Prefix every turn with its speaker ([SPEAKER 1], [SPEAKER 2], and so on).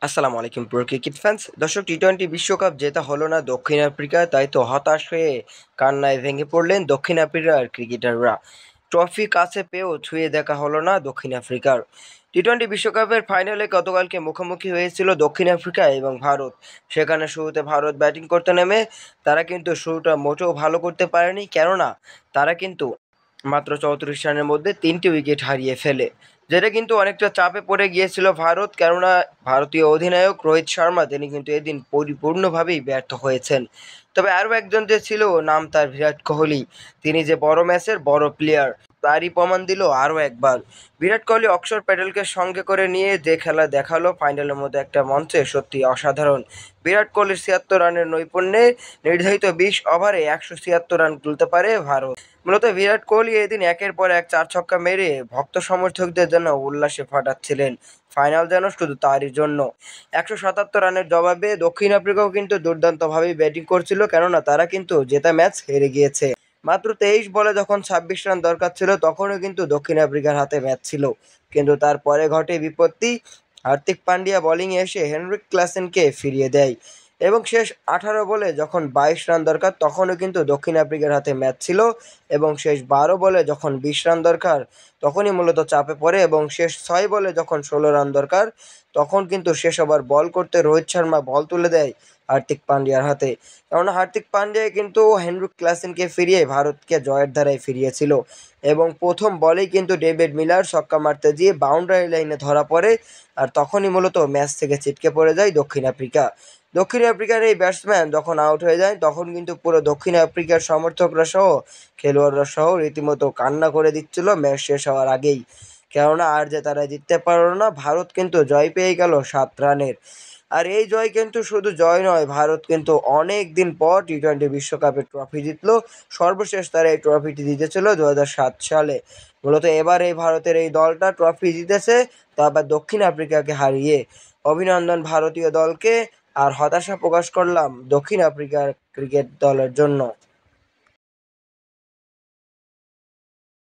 [SPEAKER 1] আসসালামু আলাইকুম pro cricket fans. দর্শক, টি-টোয়েন্টি বিশ্বকাপ জেতা হলো না দক্ষিণ আফ্রিকা, তাই তো হতাশ হয়ে কান্নায় ভেঙে পড়লেন দক্ষিণ আফ্রিকার ক্রিকেটাররা। ট্রফি কাছে পেয়েও ছুঁয়ে দেখা হলো না দক্ষিণ আফ্রিকার। টি-টোয়েন্টি বিশ্বকাপের ফাইনালে গতকালকে মুখোমুখি হয়েছিল দক্ষিণ আফ্রিকা এবং ভারত। সেখানে শুরুতে ভারত ব্যাটিং করতে নেমে তারা কিন্তু শুরুটা মোটেও ভালো করতে পারেনি, কেননা তারা কিন্তু মাত্র 34 রানের মধ্যে 3টি উইকেট হারিয়ে ফেলে, যেটা কিন্তু অনেকটা চাপে পড়ে গিয়েছিল ভারত, কেননা ভারতীয় অধিনায়ক রোহিত শর্মা তিনি কিন্তু এদিন পরিপূর্ণভাবেই ব্যর্থ হয়েছেন। তবে আরও একজন যে ছিল, নাম তার বিরাট কোহলি, তিনি যে বড় ম্যাচের বড় প্লেয়ার তারই প্রমাণ দিল আরও একবার। বিরাট কোহলি অক্ষর প্যাটেলকে সঙ্গে করে নিয়ে যে খেলা দেখালো ফাইনালের মধ্যে একটা মঞ্চে, সত্যি অসাধারণ। বিরাট কোহলির 76 রানের নৈপুণ্যে নির্ধারিত 20 ওভারে 176 রান তুলতে পারে ভারত। মূলত বিরাট কোহলি এদিন একের পর এক 4 ছক্কা মেরে ভক্ত সমর্থকদের যেন উল্লাসে ফাটাচ্ছিলেন। ফাইনাল যেন শুধু তারই জন্য। 177 রানের জবাবে দক্ষিণ আফ্রিকাও কিন্তু দুর্দান্তভাবেই ব্যাটিং করছিল, কেননা তারা কিন্তু জেতা ম্যাচ হেরে গিয়েছে। মাত্র 23 বলে যখন 26 রান দরকার ছিল, তখনও কিন্তু দক্ষিণ আফ্রিকার হাতে ম্যাচ ছিল। কিন্তু তারপরে ঘটে বিপত্তি। হার্দিক পান্ডিয়া বোলিংয়ে এসে হেনরিক ক্লাসেনকে ফিরিয়ে দেয় এবং শেষ 18 বলে যখন 22 রান দরকার, তখনও কিন্তু দক্ষিণ আফ্রিকার হাতে ম্যাচ ছিল। এবং শেষ 12 বলে যখন 20 রান দরকার, তখনই মূলত চাপে পড়ে এবং শেষ 6 বলে যখন 16 রান দরকার, তখন কিন্তু শেষ ওভার বল করতে রোহিত শর্মা বল তুলে দেয় হার্দিক পান্ডিয়ার হাতে। কেননা হার্দিক পান্ডিয়া কিন্তু হেনরিক ক্লাসেনকে ফিরিয়ে ভারতকে জয়ের ধারায় ফিরিয়েছিল এবং প্রথম বলেই কিন্তু ডেভিড মিলার ছক্কা মারতে গিয়ে বাউন্ডারি লাইনে ধরা পড়ে। আর তখনই মূলত ম্যাচ থেকে ছিটকে পড়ে যায় দক্ষিণ আফ্রিকা। দক্ষিণ আফ্রিকার এই ব্যাটসম্যান যখন আউট হয়ে যায়, তখন কিন্তু পুরো দক্ষিণ আফ্রিকার সমর্থকরা সহ খেলোয়াড়রা সহ রীতিমতো কান্না করে দিচ্ছিল ম্যাচ শেষ হওয়ার আগেই। কেননা আর যে তারা জিততে পারলো না, ভারত কিন্তু জয় পেয়ে গেল 7 রানের। আর এই জয় কিন্তু শুধু জয় নয়, ভারত কিন্তু অনেক দিন পর টি-টোয়েন্টি বিশ্বকাপের ট্রফি জিতলো। সর্বশেষ তারা এই ট্রফিটি জিতেছিল 2007 সালে। মূলত এবার এই ভারতের এই দলটা ট্রফি জিতেছে, তা আবার দক্ষিণ আফ্রিকাকে হারিয়ে। অভিনন্দন ভারতীয় দলকে। আর হতাশা প্রকাশ করলাম দক্ষিণ আফ্রিকার ক্রিকেট দলের জন্য।